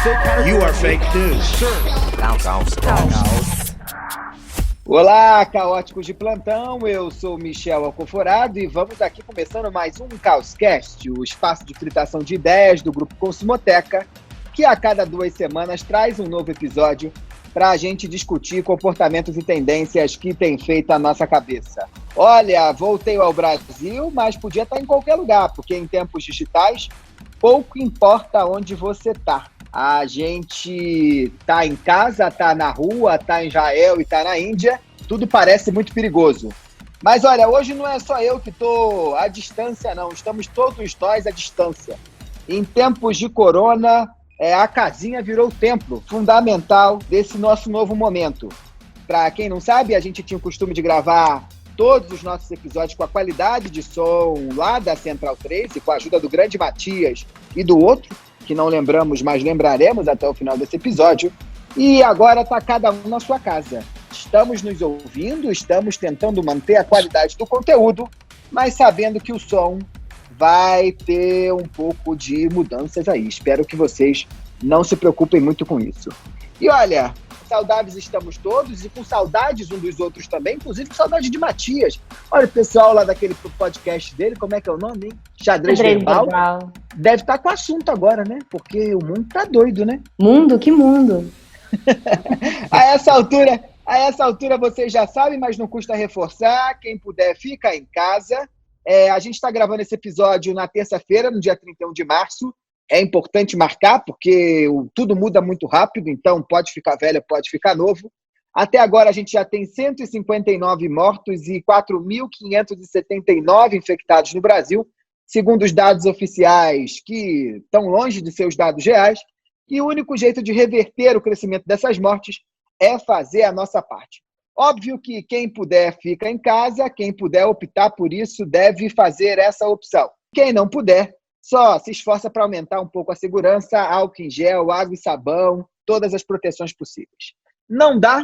You are fake news. Caos. Olá, caóticos de plantão, eu sou Michel Alcoforado e vamos aqui começando mais um Caoscast, o espaço de fritação de ideias do Grupo Consumoteca, que a cada 2 semanas traz um novo episódio para a gente discutir comportamentos e tendências que têm feito a nossa cabeça. Olha, voltei ao Brasil, mas podia estar em qualquer lugar, porque em tempos digitais, pouco importa onde você está. A gente tá em casa, tá na rua, tá em Israel e tá na Índia, tudo parece muito perigoso. Mas olha, hoje não é só eu que tô à distância, não. Estamos todos nós à distância. Em tempos de corona, a casinha virou o templo fundamental desse nosso novo momento. Para quem não sabe, a gente tinha o costume de gravar todos os nossos episódios com a qualidade de som lá da Central 3, e com a ajuda do grande Matias e do outro, que não lembramos, mas lembraremos até o final desse episódio. E agora está cada um na sua casa. Estamos nos ouvindo, estamos tentando manter a qualidade do conteúdo, mas sabendo que o som vai ter um pouco de mudanças aí. Espero que vocês não se preocupem muito com isso. E olha, saudáveis estamos todos e com saudades um dos outros também, inclusive com saudade de Matias. Olha o pessoal lá daquele podcast dele, como é que é o nome, hein? Xadrez Verbal. Deve estar com assunto agora, né? Porque o mundo tá doido, né? Mundo? Que mundo? A essa altura vocês já sabem, mas não custa reforçar. Quem puder, fica em casa. A gente está gravando esse episódio na terça-feira, no dia 31 de março. É importante marcar, porque tudo muda muito rápido, então pode ficar velho, pode ficar novo. Até agora a gente já tem 159 mortos e 4.579 infectados no Brasil, segundo os dados oficiais, que estão longe de ser os dados reais. E o único jeito de reverter o crescimento dessas mortes é fazer a nossa parte. Óbvio que quem puder fica em casa, quem puder optar por isso deve fazer essa opção. Quem não puder, só se esforça para aumentar um pouco a segurança, álcool em gel, água e sabão, todas as proteções possíveis. Não dá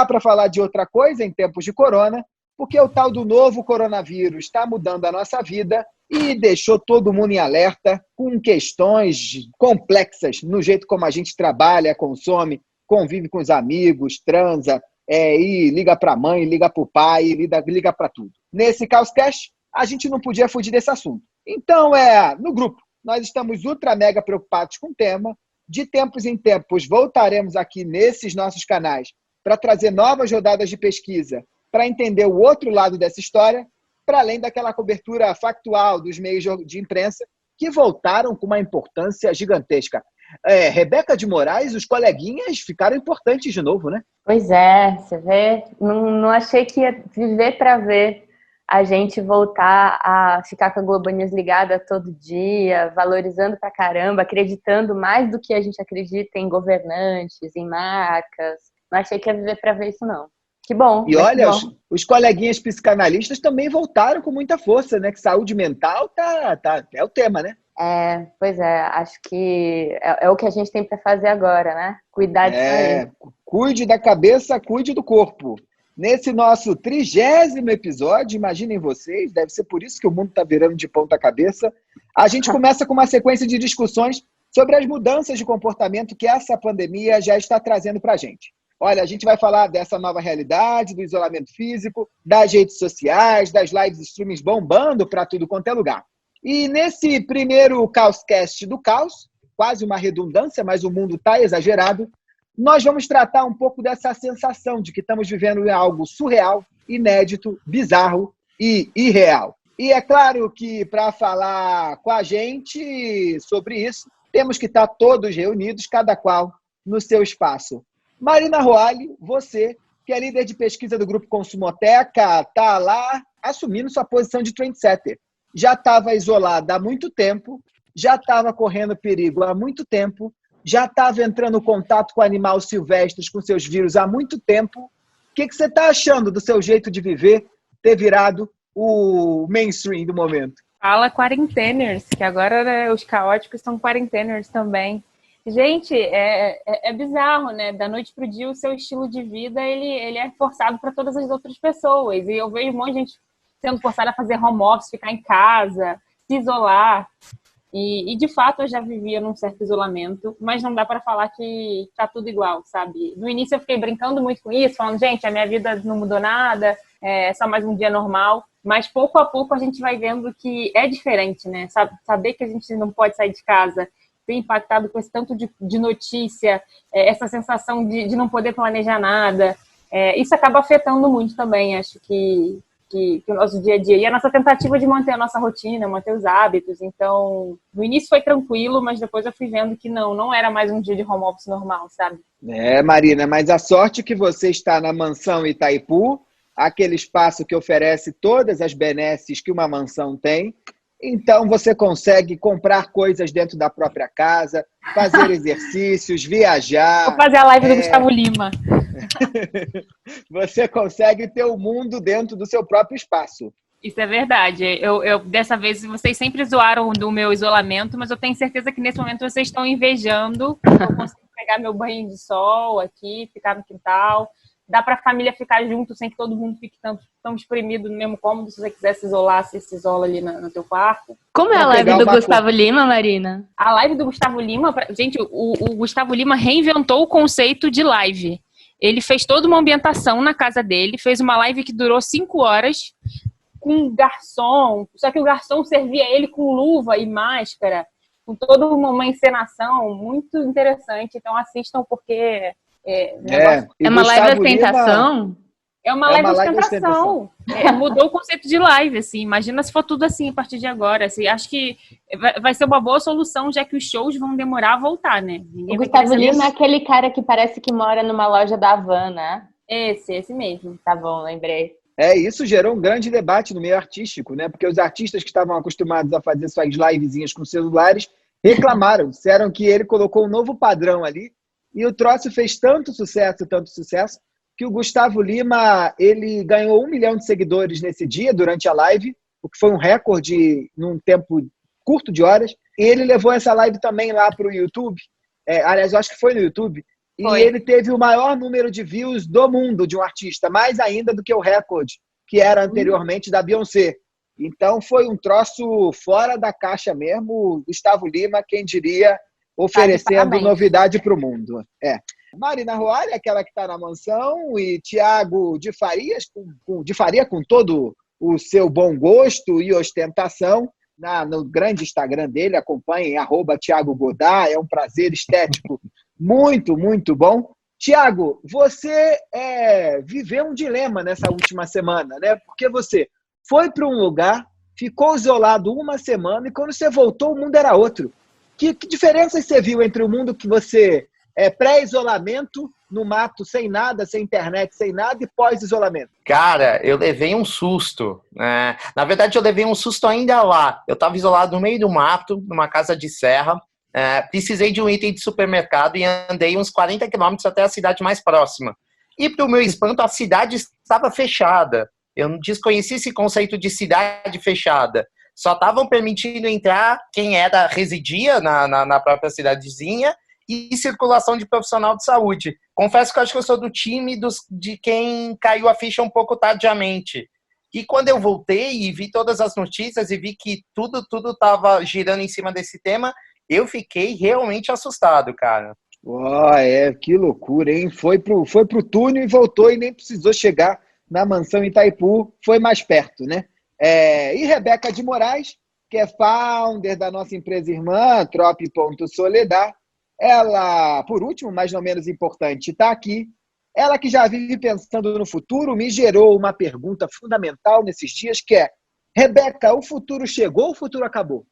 para falar de outra coisa em tempos de corona, porque o tal do novo coronavírus está mudando a nossa vida e deixou todo mundo em alerta com questões complexas no jeito como a gente trabalha, consome, convive com os amigos, transa, e liga para a mãe, liga para o pai, liga para tudo. Nesse Caoscast, a gente não podia fugir desse assunto. Então, no grupo, nós estamos ultra mega preocupados com o tema. De tempos em tempos, voltaremos aqui nesses nossos canais para trazer novas rodadas de pesquisa, para entender o outro lado dessa história, para além daquela cobertura factual dos meios de imprensa, que voltaram com uma importância gigantesca. Rebeca de Moraes, os coleguinhas ficaram importantes de novo, né? Pois é, você vê, não achei que ia viver para ver a gente voltar a ficar com a Globo News ligada todo dia, valorizando pra caramba, acreditando mais do que a gente acredita em governantes, em marcas. Não achei que ia viver pra ver isso, não. Que bom. E olha, os coleguinhas psicanalistas também voltaram com muita força, né? Que saúde mental é o tema, né? Pois é, acho que é o que a gente tem pra fazer agora, né? Cuidar disso aí. Cuide da cabeça, cuide do corpo. Nesse nosso 30º episódio, imaginem vocês, deve ser por isso que o mundo está virando de ponta cabeça, a gente começa com uma sequência de discussões sobre as mudanças de comportamento que essa pandemia já está trazendo para a gente. Olha, a gente vai falar dessa nova realidade, do isolamento físico, das redes sociais, das lives streamings bombando para tudo quanto é lugar. E nesse primeiro Caoscast do caos, quase uma redundância, mas o mundo está exagerado, nós vamos tratar um pouco dessa sensação de que estamos vivendo algo surreal, inédito, bizarro e irreal. E é claro que para falar com a gente sobre isso, temos que estar todos reunidos, cada qual no seu espaço. Marina Roale, você, que é líder de pesquisa do Grupo Consumoteca, está lá assumindo sua posição de trendsetter. Já estava isolada há muito tempo, já estava correndo perigo há muito tempo, já estava entrando em contato com animais silvestres, com seus vírus há muito tempo. O que você está achando do seu jeito de viver ter virado o mainstream do momento? Fala quarenteners, que agora, né, os caóticos são quarenteners também. Gente, é bizarro, né? Da noite pro dia, o seu estilo de vida, ele é forçado para todas as outras pessoas. E eu vejo um monte de gente sendo forçada a fazer home office, ficar em casa, se isolar. E de fato eu já vivia num certo isolamento, mas não dá para falar que tá tudo igual, sabe? No início eu fiquei brincando muito com isso, falando, gente, a minha vida não mudou nada, é só mais um dia normal. Mas pouco a pouco a gente vai vendo que é diferente, né? Saber que a gente não pode sair de casa, ter impactado com esse tanto de notícia, essa sensação de não poder planejar nada, isso acaba afetando muito também, acho que o nosso dia a dia. E a nossa tentativa de manter a nossa rotina, manter os hábitos. Então, no início foi tranquilo, mas depois eu fui vendo que não era mais um dia de home office normal, sabe? Marina, mas a sorte é que você está na mansão Itaipu, aquele espaço que oferece todas as benesses que uma mansão tem. Então, você consegue comprar coisas dentro da própria casa, fazer exercícios, viajar. Vou fazer a live do Gustavo Lima. Você consegue ter o mundo dentro do seu próprio espaço. Isso é verdade. Eu dessa vez, vocês sempre zoaram do meu isolamento, mas eu tenho certeza que nesse momento vocês estão invejando. Eu consigo pegar meu banho de sol aqui, ficar no quintal. Dá para a família ficar junto sem que todo mundo fique tão espremido no mesmo cômodo. Se você quiser se isolar, você se isola ali no teu quarto. Como é a live do Gustavo Lima, Marina? A live do Gustavo Lima... Gente, o Gustavo Lima reinventou o conceito de live. Ele fez toda uma ambientação na casa dele, fez uma live que durou 5 horas, com um garçom, só que o garçom servia ele com luva e máscara, com toda uma encenação muito interessante. Então assistam, porque... É uma live ostentação? É uma live ostentação. Mudou o conceito de live, assim. Imagina se for tudo assim a partir de agora. Assim, acho que vai ser uma boa solução, já que os shows vão demorar a voltar, né? O Gustavo Lima é aquele cara que parece que mora numa loja da Havan, né? Esse mesmo. Tá bom, lembrei. Isso gerou um grande debate no meio artístico, né? Porque os artistas que estavam acostumados a fazer suas livezinhas com celulares reclamaram, disseram que ele colocou um novo padrão ali. E o troço fez tanto sucesso, que o Gustavo Lima, ele ganhou 1 milhão de seguidores nesse dia, durante a live, o que foi um recorde num tempo curto de horas. E ele levou essa live também lá para o YouTube. Aliás, eu acho que foi no YouTube. E ele teve o maior número de views do mundo de um artista, mais ainda do que o recorde que era anteriormente da Beyoncé. Então, foi um troço fora da caixa mesmo. Gustavo Lima, quem diria... oferecendo novidade para o mundo. Marina Roalha, aquela que está na mansão, e Thiago de Faria, com todo o seu bom gosto e ostentação, no grande Instagram dele, acompanhem, @Thiago Godard, é um prazer estético muito, muito bom. Thiago, você viveu um dilema nessa última semana, né? Porque você foi para um lugar, ficou isolado 1 semana, e quando você voltou, o mundo era outro. Que diferenças você viu entre o mundo que você pré-isolamento, no mato, sem nada, sem internet, sem nada, e pós-isolamento? Cara, eu levei um susto. Na verdade, eu levei um susto ainda lá. Eu estava isolado no meio do mato, numa casa de serra. Precisei de um item de supermercado e andei uns 40 quilômetros até a cidade mais próxima. E, para o meu espanto, a cidade estava fechada. Eu desconheci esse conceito de cidade fechada. Só estavam permitindo entrar quem residia na própria cidadezinha e circulação de profissional de saúde. Confesso que eu acho que eu sou do time de quem caiu a ficha um pouco tardiamente. E quando eu voltei e vi todas as notícias e vi que tudo estava girando em cima desse tema, eu fiquei realmente assustado, cara. Que loucura, hein? Foi pro túnel e voltou e nem precisou chegar na mansão Itaipu, foi mais perto, né? E Rebeca de Moraes, que é founder da nossa empresa irmã, Trop.Soledad, ela, por último, mas não menos importante, está aqui. Ela que já vive pensando no futuro, me gerou uma pergunta fundamental nesses dias, que é: Rebeca, o futuro chegou ou o futuro acabou?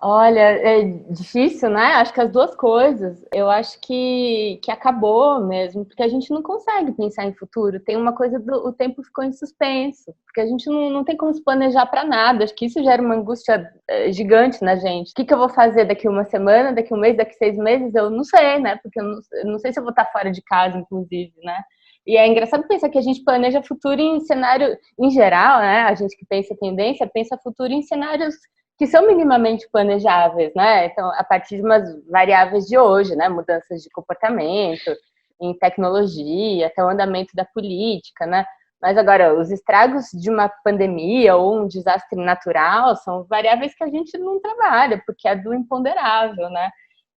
Olha, é difícil, né? Acho que as duas coisas. Eu acho que acabou mesmo, porque a gente não consegue pensar em futuro. Tem uma coisa o tempo ficou em suspenso, porque a gente não tem como se planejar para nada. Acho que isso gera uma angústia gigante na gente. O que eu vou fazer daqui 1 semana, daqui 1 mês, daqui 6 meses? Eu não sei, né? Porque eu não sei se eu vou estar fora de casa, inclusive, né? E é engraçado pensar que a gente planeja futuro em cenário, em geral, né? A gente que pensa tendência, pensa futuro em cenários que são minimamente planejáveis, né? Então, a partir de umas variáveis de hoje, né? Mudanças de comportamento, em tecnologia, até o andamento da política, né? Mas agora, os estragos de uma pandemia ou um desastre natural são variáveis que a gente não trabalha, porque é do imponderável, né?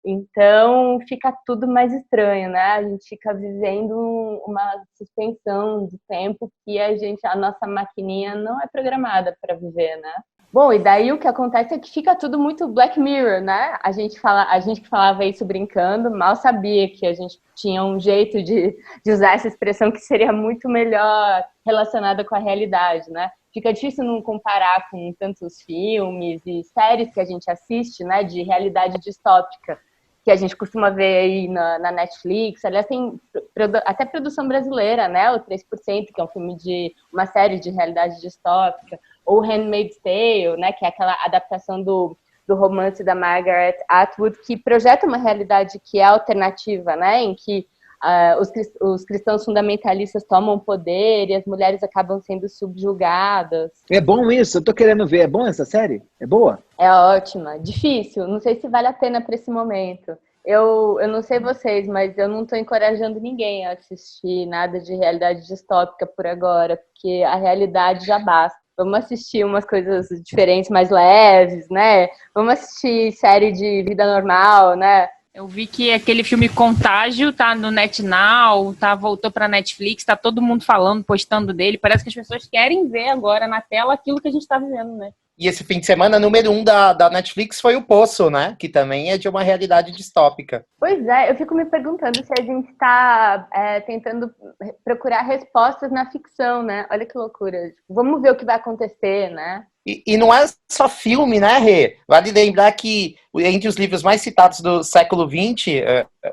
Então, fica tudo mais estranho, né? A gente fica vivendo uma suspensão de tempo que a nossa maquininha não é programada para viver, né? Bom, e daí o que acontece é que fica tudo muito Black Mirror, né? A gente que falava isso brincando, mal sabia que a gente tinha um jeito de usar essa expressão que seria muito melhor relacionada com a realidade, né? Fica difícil não comparar com tantos filmes e séries que a gente assiste, né, de realidade distópica, que a gente costuma ver aí na Netflix. Aliás, tem até produção brasileira, né? O 3%, que é um filme de uma série de realidade distópica, ou Handmaid's Tale, né? Que é aquela adaptação do romance da Margaret Atwood, que projeta uma realidade que é alternativa, né? Em que os cristãos fundamentalistas tomam poder e as mulheres acabam sendo subjugadas. É bom isso, eu tô querendo ver. É bom essa série? É boa? É ótima. Difícil, não sei se vale a pena para esse momento. Eu não sei vocês, mas eu não estou encorajando ninguém a assistir nada de realidade distópica por agora, porque a realidade já basta. Vamos assistir umas coisas diferentes, mais leves, né? Vamos assistir série de vida normal, né? Eu vi que aquele filme Contágio tá no NetNow, voltou pra Netflix, tá todo mundo falando, postando dele. Parece que as pessoas querem ver agora na tela aquilo que a gente tá vivendo, né? E esse fim de semana, número 1 da Netflix foi o Poço, né? Que também é de uma realidade distópica. Pois é, eu fico me perguntando se a gente está tentando procurar respostas na ficção, né? Olha que loucura. Vamos ver o que vai acontecer, né? E não é só filme, né, Rê? Vale lembrar que entre os livros mais citados do século XX,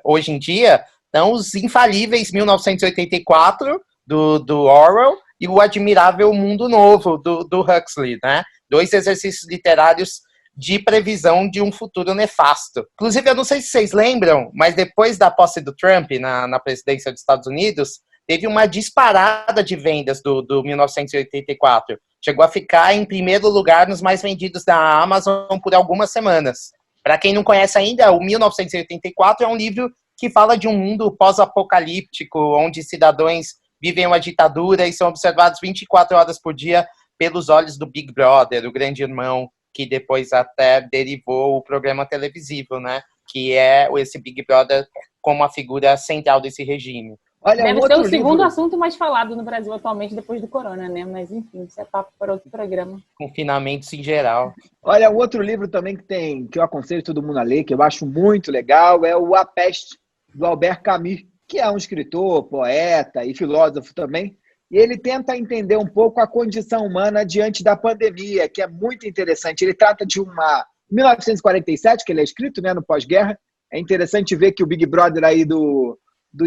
hoje em dia, estão os infalíveis 1984, do Orwell, e o Admirável Mundo Novo, do Huxley, né? 2 exercícios literários de previsão de um futuro nefasto. Inclusive, eu não sei se vocês lembram, mas depois da posse do Trump na presidência dos Estados Unidos, teve uma disparada de vendas do 1984. Chegou a ficar em primeiro lugar nos mais vendidos da Amazon por algumas semanas. Para quem não conhece ainda, o 1984 é um livro que fala de um mundo pós-apocalíptico, onde cidadãos vivem uma ditadura e são observados 24 horas por dia pelos olhos do Big Brother, o grande irmão, que depois até derivou o programa televisivo, né? Que é esse Big Brother como a figura central desse regime. Olha, deve ser o segundo assunto mais falado no Brasil atualmente, depois do corona, né? Mas, enfim, isso é papo para outro programa. Confinamentos em geral. Olha, um outro livro também que eu aconselho todo mundo a ler, que eu acho muito legal, é o A Peste, do Albert Camus, que é um escritor, poeta e filósofo também. E ele tenta entender um pouco a condição humana diante da pandemia, que é muito interessante. Ele trata de uma 1947, que ele é escrito, né, no pós-guerra. É interessante ver que o Big Brother aí do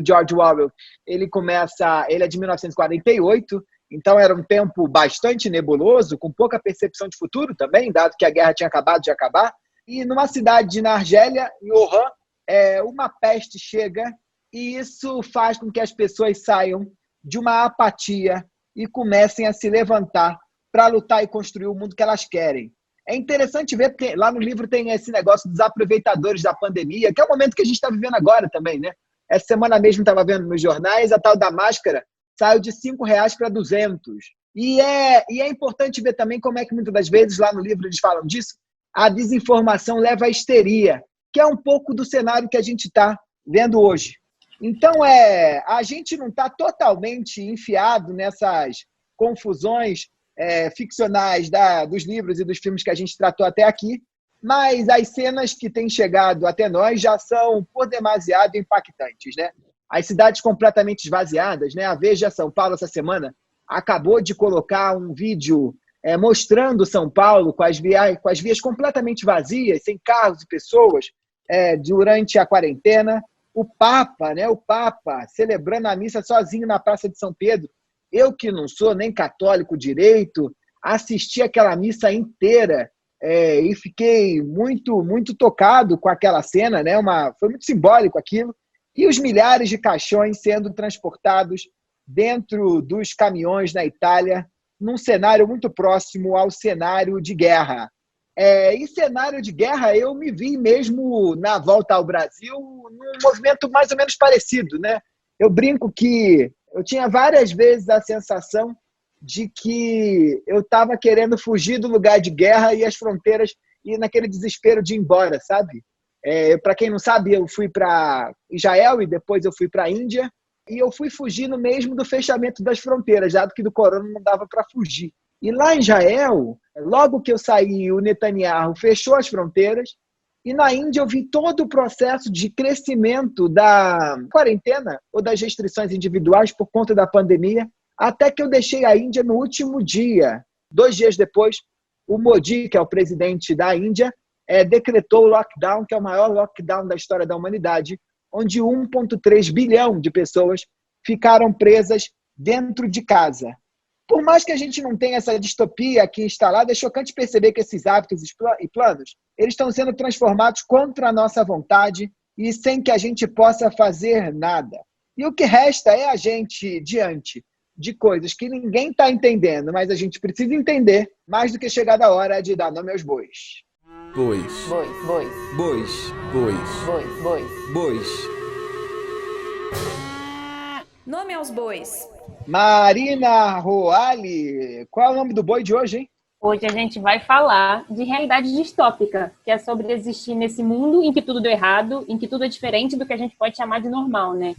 George Orwell, ele é de 1948, então era um tempo bastante nebuloso, com pouca percepção de futuro também, dado que a guerra tinha acabado de acabar. E numa cidade na Argélia, em Oran, uma peste chega e isso faz com que as pessoas saiam de uma apatia e comecem a se levantar para lutar e construir o mundo que elas querem. É interessante ver, porque lá no livro tem esse negócio dos aproveitadores da pandemia, que é o momento que a gente está vivendo agora também, né? Essa semana mesmo estava vendo nos jornais, a tal da máscara saiu de R$5 para 200. E é importante ver também como é que muitas das vezes lá no livro eles falam disso, a desinformação leva à histeria, que é um pouco do cenário que a gente está vendo hoje. Então, a gente não está totalmente enfiado nessas confusões ficcionais dos livros e dos filmes que a gente tratou até aqui, mas as cenas que têm chegado até nós já são, por demasiado, impactantes, né? As cidades completamente esvaziadas, né? A Veja São Paulo, essa semana, acabou de colocar um vídeo mostrando São Paulo com as vias completamente vazias, sem carros e pessoas, durante a quarentena. O Papa, né? O Papa celebrando a missa sozinho na Praça de São Pedro. Eu, que não sou nem católico direito, assisti aquela missa inteira e fiquei muito, muito tocado com aquela cena, né? Foi muito simbólico aquilo. E os milhares de caixões sendo transportados dentro dos caminhões na Itália, num cenário muito próximo ao cenário de guerra. E cenário de guerra, eu me vi mesmo na volta ao Brasil num movimento mais ou menos parecido, né? Eu brinco que Eu tinha várias vezes a sensação de que eu estava querendo fugir do lugar de guerra e as fronteiras, e naquele desespero de ir embora, sabe? Para quem não sabe, eu fui para Israel e depois eu fui para a Índia, e eu fui fugindo mesmo do fechamento das fronteiras, já que do corona não dava para fugir. E lá em Israel, logo que eu saí, o Netanyahu fechou as fronteiras, e na Índia eu vi todo o processo de crescimento da quarentena ou das restrições individuais por conta da pandemia, até que eu deixei a Índia no último dia. 2 dias depois, o Modi, que é o presidente da Índia, decretou o lockdown, que é o maior lockdown da história da humanidade, onde 1,3 bilhão de pessoas ficaram presas dentro de casa. Por mais que a gente não tenha essa distopia aqui instalada, é chocante perceber que esses hábitos e planos eles estão sendo transformados contra a nossa vontade e sem que a gente possa fazer nada. E o que resta é a gente, diante de coisas que ninguém está entendendo, mas a gente precisa entender, mais do que chegada a hora de dar nome aos bois. Bois. Bois, bois, Bois. Bois. bois, bois. Bois. Nome aos bois. Marina Roali, qual é o nome do boi de hoje, hein? Hoje a gente vai falar de realidade distópica, que é sobre existir nesse mundo em que tudo deu errado, em que tudo é diferente do que a gente pode chamar de normal, né?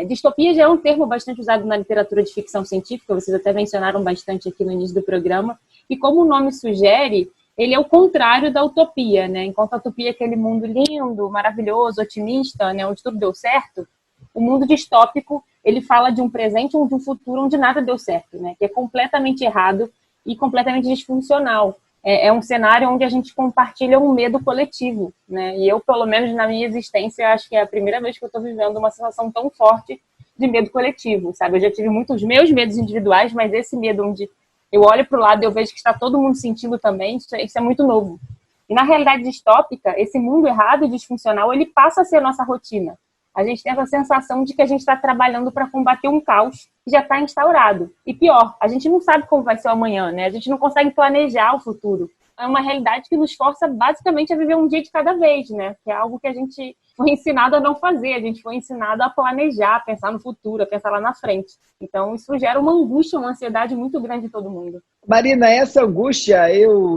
Distopia já é um termo bastante usado na literatura de ficção científica, vocês até mencionaram bastante aqui no início do programa, e como o nome sugere, ele é o contrário da utopia, né? Enquanto a utopia é aquele mundo lindo, maravilhoso, otimista, né, onde tudo deu certo, o mundo distópico, ele fala de um presente ou de um futuro onde nada deu certo, né? Que é completamente errado e completamente disfuncional. É um cenário onde a gente compartilha um medo coletivo, né? E eu, pelo menos na minha existência, acho que é a primeira vez que eu estou vivendo uma sensação tão forte de medo coletivo, sabe? Eu já tive muitos meus medos individuais, mas esse medo onde eu olho para o lado e eu vejo que está todo mundo sentindo também, isso é muito novo. E na realidade distópica, esse mundo errado e disfuncional, ele passa a ser a nossa rotina. A gente tem essa sensação de que a gente está trabalhando para combater um caos que já está instaurado. E pior, a gente não sabe como vai ser o amanhã, né? A gente não consegue planejar o futuro. É uma realidade que nos força basicamente a viver um dia de cada vez, né? Que é algo que a gente foi ensinado a não fazer. A gente foi ensinado a planejar, a pensar no futuro, a pensar lá na frente. Então isso gera uma angústia, uma ansiedade muito grande em todo mundo. Marina, essa angústia,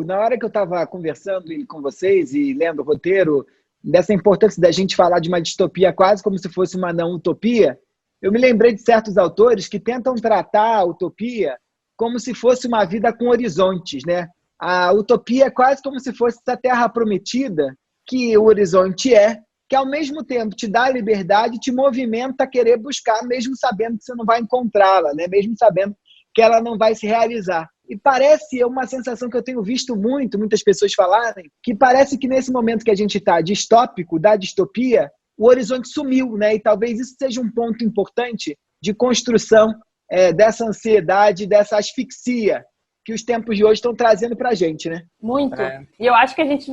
na hora que eu estava conversando com vocês e lendo o roteiro, dessa importância da gente falar de uma distopia quase como se fosse uma não utopia, eu me lembrei de certos autores que tentam tratar a utopia como se fosse uma vida com horizontes, né? A utopia é quase como se fosse essa terra prometida, que o horizonte que ao mesmo tempo te dá liberdade e te movimenta a querer buscar, mesmo sabendo que você não vai encontrá-la, né? Mesmo sabendo que ela não vai se realizar. E parece uma sensação que eu tenho visto muitas pessoas falarem, que parece que nesse momento que a gente está distópico, da distopia, o horizonte sumiu, né? E talvez isso seja um ponto importante de construção dessa ansiedade, dessa asfixia que os tempos de hoje estão trazendo pra gente, né? Muito. E eu acho que a gente,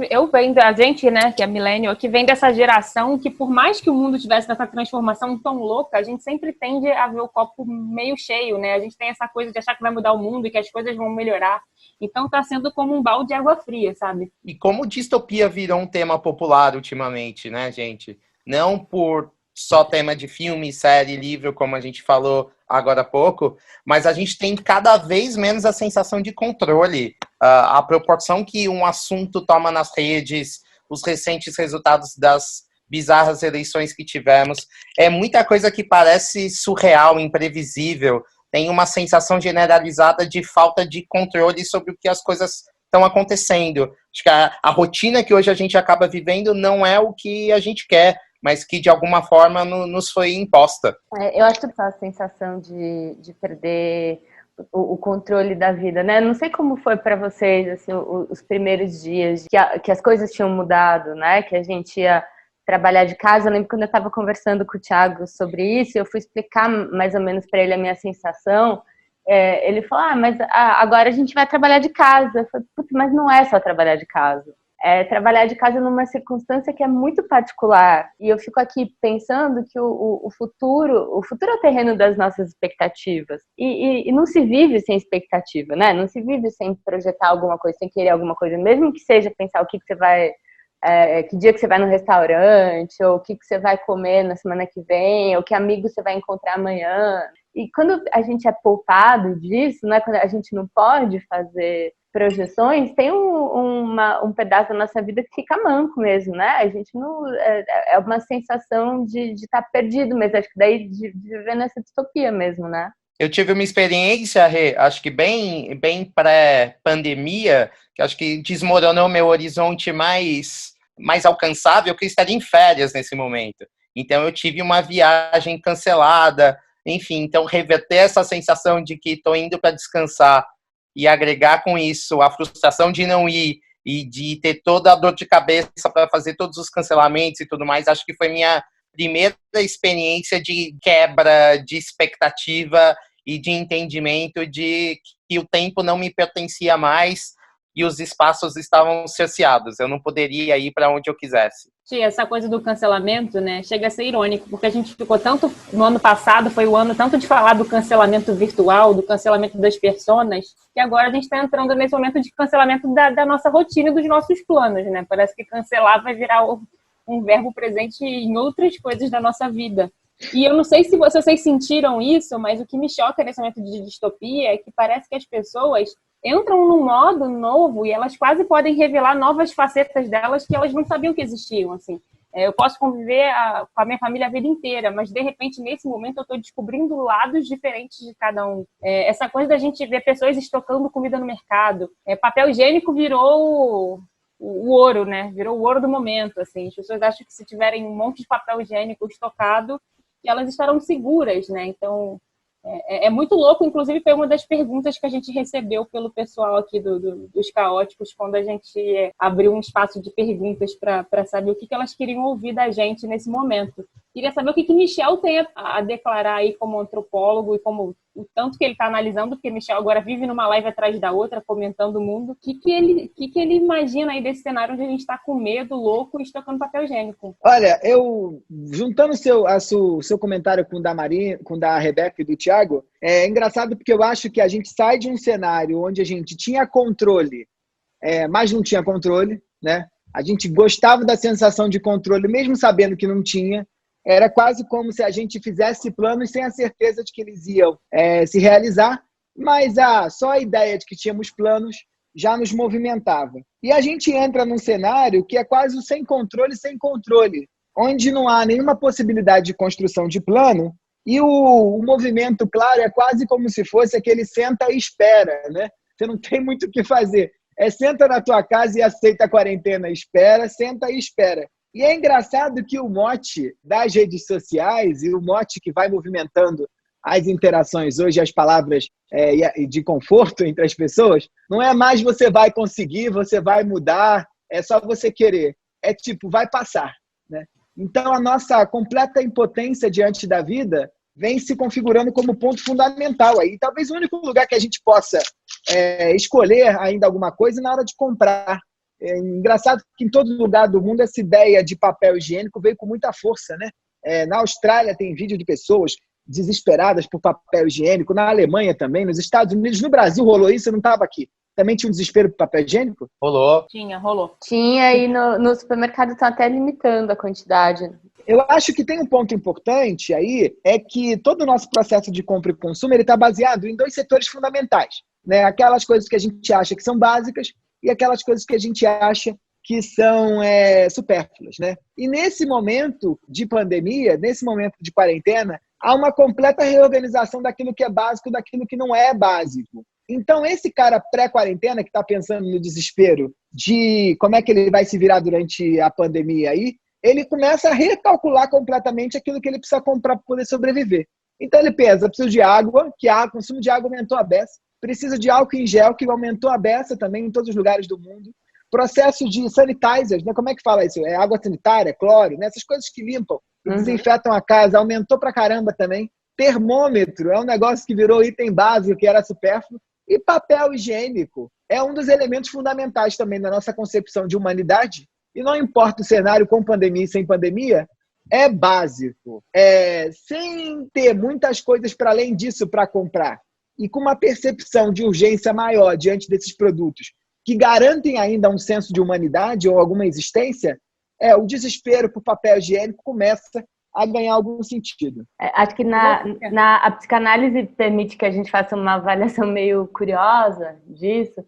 né, que é millennial, que vem dessa geração que por mais que o mundo tivesse essa transformação tão louca, a gente sempre tende a ver o copo meio cheio, né? A gente tem essa coisa de achar que vai mudar o mundo e que as coisas vão melhorar. Então tá sendo como um balde de água fria, sabe? E como distopia virou um tema popular ultimamente, né, gente? Não por só tema de filme, série, livro, como a gente falou agora há pouco, mas a gente tem cada vez menos a sensação de controle. A proporção que um assunto toma nas redes, os recentes resultados das bizarras eleições que tivemos, é muita coisa que parece surreal, imprevisível, tem uma sensação generalizada de falta de controle sobre o que as coisas estão acontecendo. Acho que a rotina que hoje a gente acaba vivendo não é o que a gente quer, mas que de alguma forma nos foi imposta. Eu acho que essa sensação de perder o controle da vida, né? Não sei como foi para vocês assim, os primeiros dias que as coisas tinham mudado, né? Que a gente ia trabalhar de casa. Eu lembro quando eu estava conversando com o Thiago sobre isso, eu fui explicar mais ou menos para ele a minha sensação. Ele falou, mas agora a gente vai trabalhar de casa. Eu falei, putz, mas não é só trabalhar de casa. É trabalhar de casa numa circunstância que é muito particular. E eu fico aqui pensando que o futuro é o terreno das nossas expectativas. E não se vive sem expectativa, né? Não se vive sem projetar alguma coisa, sem querer alguma coisa. Mesmo que seja pensar o que você vai... que dia que você vai no restaurante, ou o que você vai comer na semana que vem, ou que amigo você vai encontrar amanhã. E quando a gente é poupado disso, né, quando a gente não pode fazer projeções, tem um pedaço da nossa vida que fica manco mesmo, né? A gente não... É uma sensação de estar perdido mesmo, acho que daí de viver nessa distopia mesmo, né? Eu tive uma experiência, Rê, acho que bem pré-pandemia, que acho que desmoronou meu horizonte mais alcançável, que eu estaria em férias nesse momento. Então, eu tive uma viagem cancelada, enfim, então reverter essa sensação de que estou indo para descansar e agregar com isso a frustração de não ir e de ter toda a dor de cabeça para fazer todos os cancelamentos e tudo mais, acho que foi minha primeira experiência de quebra de expectativa e de entendimento de que o tempo não me pertencia mais e os espaços estavam cerceados. Eu não poderia ir para onde eu quisesse. Essa coisa do cancelamento, né, chega a ser irônico, porque a gente ficou tanto, no ano passado, foi o ano tanto de falar do cancelamento virtual, do cancelamento das personas, que agora a gente está entrando nesse momento de cancelamento da nossa rotina e dos nossos planos, né? Parece que cancelar vai virar um verbo presente em outras coisas da nossa vida. E eu não sei se vocês sentiram isso, mas o que me choca nesse momento de distopia é que parece que as pessoas entram num modo novo e elas quase podem revelar novas facetas delas que elas não sabiam que existiam, assim. Eu posso conviver com a minha família a vida inteira, mas de repente, nesse momento, eu estou descobrindo lados diferentes de cada um. Essa coisa da gente ver pessoas estocando comida no mercado. Papel higiênico virou o ouro, né? Virou o ouro do momento, assim. As pessoas acham que se tiverem um monte de papel higiênico estocado, elas estarão seguras, né? Então, é muito louco. Inclusive, foi uma das perguntas que a gente recebeu pelo pessoal aqui dos Caóticos, quando a gente abriu um espaço de perguntas para saber o que elas queriam ouvir da gente nesse momento. Queria saber o que Michel tem a declarar aí como antropólogo e como o tanto que ele está analisando, porque Michel agora vive numa live atrás da outra, comentando o mundo. O que ele imagina aí desse cenário onde a gente está com medo, louco e estocando papel higiênico? Olha, eu, juntando o seu comentário com o da Maria, com o da Rebeca e do Thiago, é engraçado porque eu acho que a gente sai de um cenário onde a gente tinha controle, mas não tinha controle, né? A gente gostava da sensação de controle, mesmo sabendo que não tinha. Era quase como se a gente fizesse planos sem a certeza de que eles iam se realizar, mas só a ideia de que tínhamos planos já nos movimentava. E a gente entra num cenário que é quase o sem controle, onde não há nenhuma possibilidade de construção de plano e o movimento, claro, é quase como se fosse aquele senta e espera, né? Você não tem muito o que fazer. Senta na tua casa e aceita a quarentena, espera, senta e espera. E é engraçado que o mote das redes sociais e o mote que vai movimentando as interações hoje, as palavras de conforto entre as pessoas, não é mais você vai conseguir, você vai mudar, é só você querer. É tipo, vai passar, né? Então, a nossa completa impotência diante da vida vem se configurando como ponto fundamental. Aí, talvez o único lugar que a gente possa escolher ainda alguma coisa é na hora de comprar. É engraçado que em todo lugar do mundo essa ideia de papel higiênico veio com muita força, né? Na Austrália tem vídeo de pessoas desesperadas por papel higiênico, na Alemanha também, nos Estados Unidos, no Brasil rolou isso, eu não estava aqui. Também tinha um desespero por papel higiênico? Rolou. Rolou. Tinha, e no supermercado estão até limitando a quantidade. Eu acho que tem um ponto importante aí, é que todo o nosso processo de compra e consumo está baseado em dois setores fundamentais, né? Aquelas coisas que a gente acha que são básicas e aquelas coisas que a gente acha que são supérfluas, né? E nesse momento de pandemia, nesse momento de quarentena, há uma completa reorganização daquilo que é básico e daquilo que não é básico. Então, esse cara pré-quarentena que está pensando no desespero de como é que ele vai se virar durante a pandemia aí, ele começa a recalcular completamente aquilo que ele precisa comprar para poder sobreviver. Então, ele pensa, preciso de água, que o consumo de água aumentou a beça, precisa de álcool em gel, que aumentou a beça também em todos os lugares do mundo, processo de sanitizers, né? Como é que fala isso? Água sanitária, cloro, né? Essas coisas que limpam e desinfetam a casa, aumentou pra caramba também. Termômetro é um negócio que virou item básico, que era supérfluo. E papel higiênico é um dos elementos fundamentais também da nossa concepção de humanidade. E não importa o cenário com pandemia e sem pandemia, é básico. Sem ter muitas coisas para além disso para comprar e com uma percepção de urgência maior diante desses produtos que garantem ainda um senso de humanidade ou alguma existência, o desespero por papel higiênico começa a ganhar algum sentido. Acho que a psicanálise permite que a gente faça uma avaliação meio curiosa disso,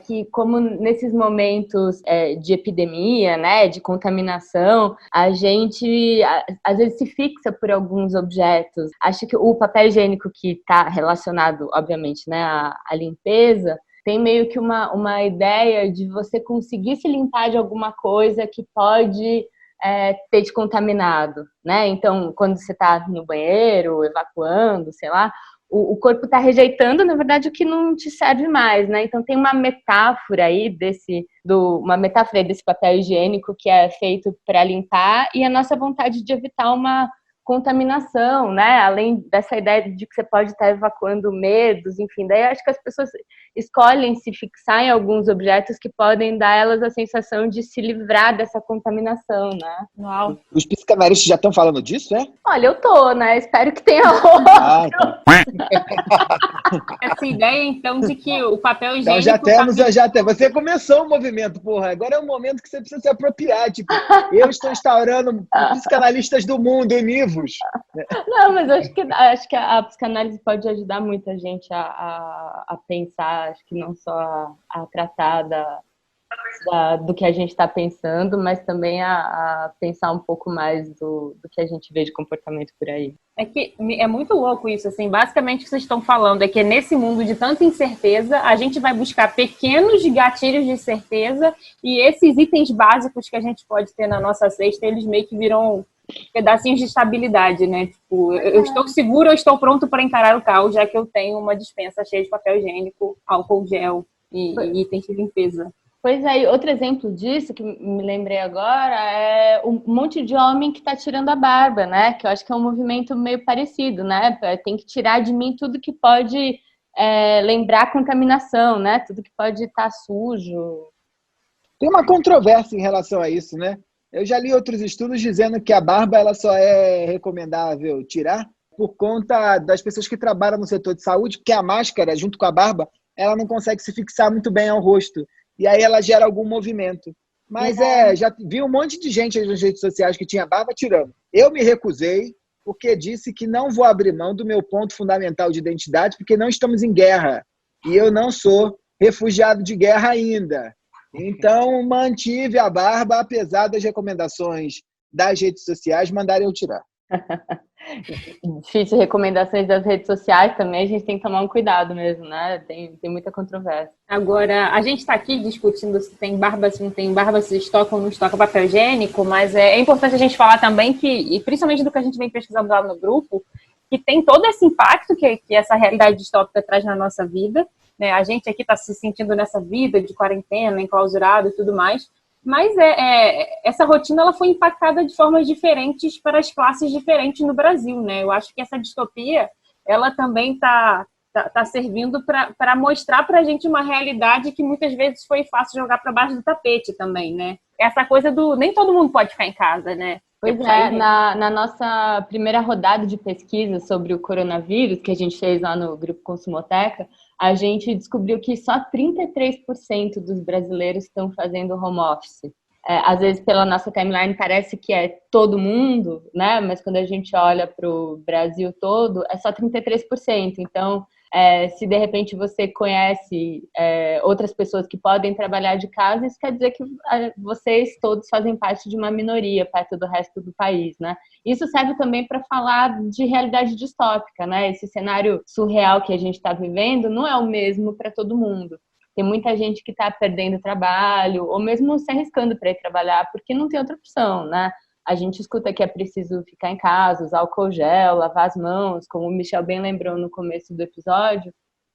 que como nesses momentos de epidemia, né, de contaminação, a gente às vezes se fixa por alguns objetos. Acho que o papel higiênico, que está relacionado, obviamente, né, à limpeza, tem meio que uma ideia de você conseguir se limpar de alguma coisa que pode ter te contaminado, né? Então, quando você está no banheiro, evacuando, sei lá, o corpo está rejeitando, na verdade, o que não te serve mais, né? Então, tem uma metáfora aí desse papel higiênico que é feito para limpar e a nossa vontade de evitar uma contaminação, né? Além dessa ideia de que você pode estar evacuando medos, enfim, daí acho que as pessoas escolhem se fixar em alguns objetos que podem dar a elas a sensação de se livrar dessa contaminação, né? Uau. Os psicanalistas já estão falando disso, é? Olha, eu tô, né? Espero que tenha Então. Essa ideia, então, de que o papel higiênico... Então já temos. Você começou o movimento, porra. Agora é o momento que você precisa se apropriar. Tipo, eu estou instaurando psicanalistas do mundo univos. Não, mas acho que a psicanálise pode ajudar muita gente a pensar, acho que não só a tratar do que a gente está pensando, mas também a pensar um pouco mais do que a gente vê de comportamento por aí. É que é muito louco isso, assim, basicamente o que vocês estão falando é que nesse mundo de tanta incerteza, a gente vai buscar pequenos gatilhos de certeza e esses itens básicos que a gente pode ter na nossa cesta, eles meio que viram pedacinhos de estabilidade, né? Tipo, eu estou seguro, eu estou pronto para encarar o caos, já que eu tenho uma despensa cheia de papel higiênico, álcool gel e itens de limpeza. Pois é, outro exemplo disso, que me lembrei agora, é um monte de homem que está tirando a barba, né? Que eu acho que é um movimento meio parecido, né? Tem que tirar de mim tudo que pode lembrar contaminação, né? Tudo que pode estar sujo. Tem uma controvérsia em relação a isso, né? Eu já li outros estudos dizendo que a barba ela só é recomendável tirar por conta das pessoas que trabalham no setor de saúde, porque a máscara, junto com a barba, ela não consegue se fixar muito bem ao rosto. E aí ela gera algum movimento. Mas já vi um monte de gente nas redes sociais que tinha barba tirando. Eu me recusei porque disse que não vou abrir mão do meu ponto fundamental de identidade, porque não estamos em guerra. E eu não sou refugiado de guerra ainda. Então, mantive a barba, apesar das recomendações das redes sociais mandarem eu tirar. Difícil recomendações das redes sociais também, a gente tem que tomar um cuidado mesmo, né? Tem muita controvérsia. Agora, a gente está aqui discutindo se tem barba, se não tem barba, se estoca ou não estoca papel higiênico, mas é importante a gente falar também que, e principalmente do que a gente vem pesquisando lá no grupo, que tem todo esse impacto que essa realidade distópica traz na nossa vida, né? A gente aqui está se sentindo nessa vida de quarentena, enclausurado e tudo mais, mas essa rotina ela foi impactada de formas diferentes para as classes diferentes no Brasil, né? Eu acho que essa distopia ela também está servindo para mostrar para a gente uma realidade que muitas vezes foi fácil jogar para baixo do tapete também, né? Essa coisa do nem todo mundo pode ficar em casa, né? Pois é, na nossa primeira rodada de pesquisa sobre o coronavírus, que a gente fez lá no Grupo Consumoteca, a gente descobriu que só 33% dos brasileiros estão fazendo home office. Às vezes, pela nossa timeline, parece que é todo mundo, né? Mas quando a gente olha para o Brasil todo, é só 33%. Então, se de repente você conhece outras pessoas que podem trabalhar de casa, isso quer dizer que vocês todos fazem parte de uma minoria perto do resto do país, né? Isso serve também para falar de realidade distópica, né? Esse cenário surreal que a gente está vivendo não é o mesmo para todo mundo. Tem muita gente que está perdendo trabalho, ou mesmo se arriscando para ir trabalhar, porque não tem outra opção, né? A gente escuta que é preciso ficar em casa, usar álcool gel, lavar as mãos, como o Michel bem lembrou no começo do episódio,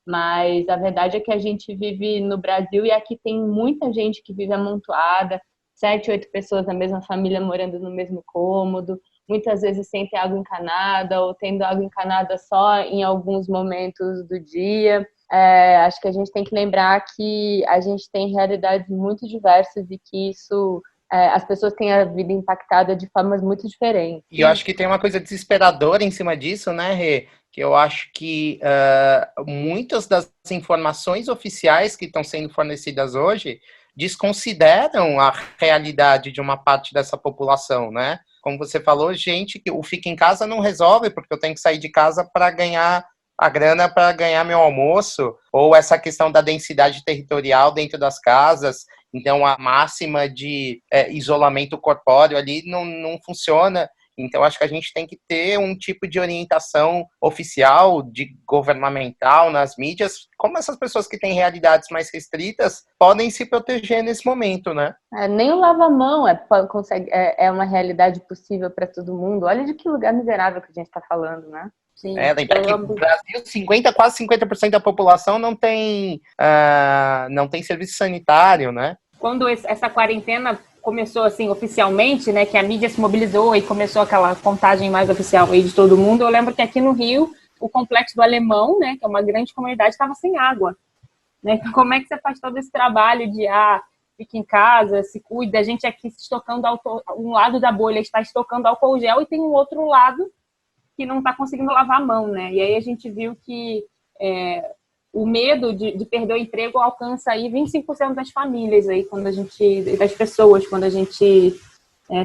mas a verdade é que a gente vive no Brasil e aqui tem muita gente que vive amontoada, 7, 8 pessoas da mesma família morando no mesmo cômodo, muitas vezes sem ter água encanada ou tendo água encanada só em alguns momentos do dia. Acho que a gente tem que lembrar que a gente tem realidades muito diversas e que isso... as pessoas têm a vida impactada de formas muito diferentes. E eu acho que tem uma coisa desesperadora em cima disso, né, Rê? Que eu acho que muitas das informações oficiais que estão sendo fornecidas hoje desconsideram a realidade de uma parte dessa população, né? como você falou, gente, que o fica em casa não resolve, porque eu tenho que sair de casa para ganhar a grana para ganhar meu almoço, ou essa questão da densidade territorial dentro das casas, então a máxima de isolamento corpóreo ali não funciona. Então acho que a gente tem que ter um tipo de orientação oficial, governamental nas mídias, como essas pessoas que têm realidades mais restritas podem se proteger nesse momento, né? Nem o lava-mão é uma realidade possível para todo mundo. Olha de que lugar miserável que a gente está falando, né? Sim, lembrar que no Brasil, quase 50% da população não tem serviço sanitário, né? Quando essa quarentena começou assim oficialmente, né, que a mídia se mobilizou e começou aquela contagem mais oficial aí de todo mundo, eu lembro que aqui no Rio, o Complexo do Alemão, né, que é uma grande comunidade, estava sem água. Né? Então, como é que você faz todo esse trabalho de fica em casa, se cuida, a gente aqui se estocando um lado da bolha está estocando álcool gel e tem um outro lado que não está conseguindo lavar a mão, né? E aí a gente viu que o medo de perder o emprego alcança aí 25% das famílias aí, das pessoas, quando a gente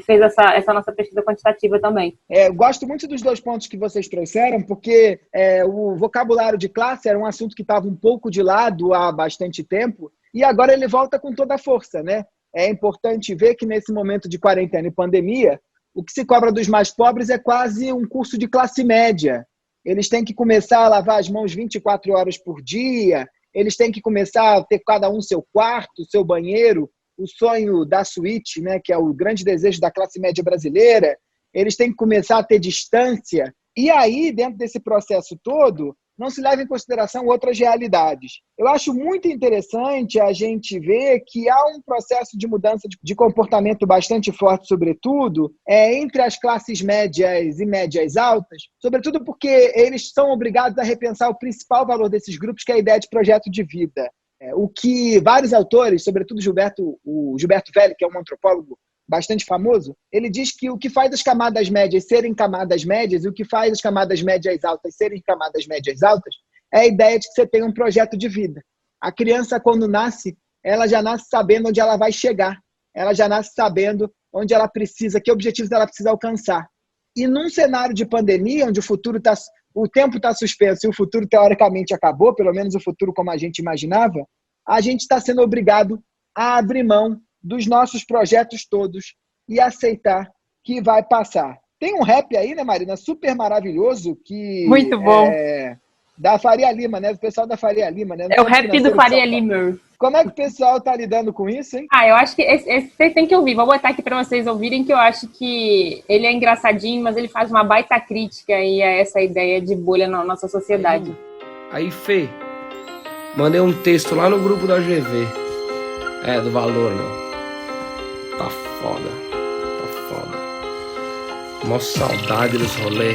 fez essa nossa pesquisa quantitativa também. Gosto muito dos 2 pontos que vocês trouxeram, porque o vocabulário de classe era um assunto que estava um pouco de lado há bastante tempo, e agora ele volta com toda a força, né? É importante ver que nesse momento de quarentena e pandemia, o que se cobra dos mais pobres é quase um curso de classe média. Eles têm que começar a lavar as mãos 24 horas por dia, eles têm que começar a ter cada um seu quarto, seu banheiro, o sonho da suíte, né, que é o grande desejo da classe média brasileira. Eles têm que começar a ter distância. E aí, dentro desse processo todo, não se leva em consideração outras realidades. Eu acho muito interessante a gente ver que há um processo de mudança de comportamento bastante forte, sobretudo, entre as classes médias e médias altas, sobretudo porque eles são obrigados a repensar o principal valor desses grupos, que é a ideia de projeto de vida. O que vários autores, sobretudo o Gilberto Velli, que é um antropólogo bastante famoso, ele diz que o que faz as camadas médias serem camadas médias e o que faz as camadas médias altas serem camadas médias altas é a ideia de que você tem um projeto de vida. A criança, quando nasce, ela já nasce sabendo onde ela vai chegar. Ela já nasce sabendo onde ela precisa, que objetivos ela precisa alcançar. E num cenário de pandemia, onde o tempo está suspenso e o futuro teoricamente acabou, pelo menos o futuro como a gente imaginava, a gente está sendo obrigado a abrir mão dos nossos projetos todos e aceitar que vai passar. Tem um rap aí, né, Marina? Super maravilhoso que... Muito bom. Da Faria Lima, né? Do pessoal da Faria Lima, né? É o rap do Faria Lima. Como é que o pessoal tá lidando com isso, hein? Eu acho que esse vocês têm que ouvir. Vou botar aqui para vocês ouvirem, que eu acho que ele é engraçadinho, mas ele faz uma baita crítica aí a essa ideia de bolha na nossa sociedade. Aí, Fê, mandei um texto lá no grupo da GV. Do valor, não. Tá foda. Mó saudade dos rolê.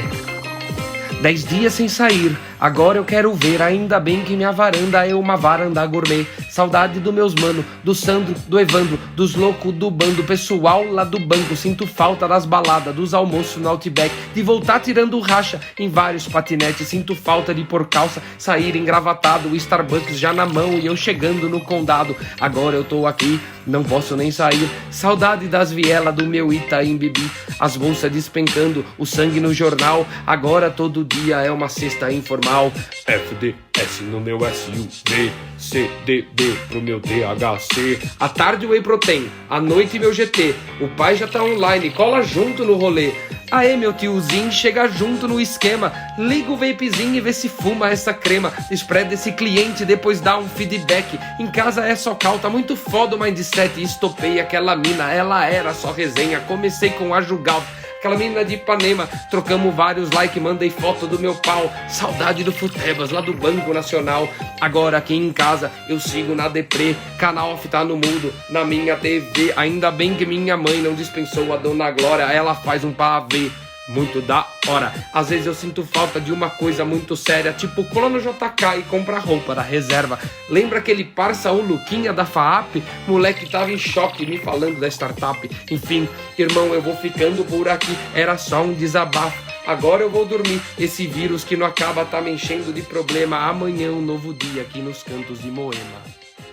10 dias sem sair, agora eu quero ver. Ainda bem que minha varanda é uma varanda gourmet. Saudade dos meus mano, do Sandro, do Evandro, dos loucos do bando, pessoal lá do banco. Sinto falta das baladas, dos almoços no Outback, de voltar tirando racha em vários patinetes. Sinto falta de pôr calça, sair engravatado, o Starbucks já na mão e eu chegando no condado. Agora eu tô aqui, não posso nem sair. Saudade das vielas do meu Itaim Bibi, as bolsas despencando, o sangue no jornal. Agora todo dia é uma cesta informal. FDS no meu SUV, CDD pro meu DHC. À tarde o Whey Protein, à noite meu GT. O pai já tá online, cola junto no rolê. Aê, meu tiozinho, chega junto no esquema. Liga o vapezinho e vê se fuma essa crema. Spread esse cliente, depois dá um feedback. Em casa é só cal, tá muito foda o mindset. Estopei aquela mina, ela era só resenha. Comecei com a Jugal, aquela menina de Ipanema. Trocamos vários likes, mandei foto do meu pau. Saudade do Futebas, lá do Banco Nacional. Agora aqui em casa eu sigo na deprê. Canal off tá no mudo, na minha TV. Ainda bem que minha mãe não dispensou a Dona Glória. Ela faz um pavê muito da hora. Às vezes eu sinto falta de uma coisa muito séria, tipo cola no JK e compra roupa da reserva. Lembra aquele parça, o Luquinha da FAAP? Moleque tava em choque me falando da startup. Enfim, irmão, eu vou ficando por aqui. Era só um desabafo. Agora eu vou dormir. Esse vírus que não acaba tá me enchendo de problema. Amanhã um novo dia aqui nos cantos de Moema.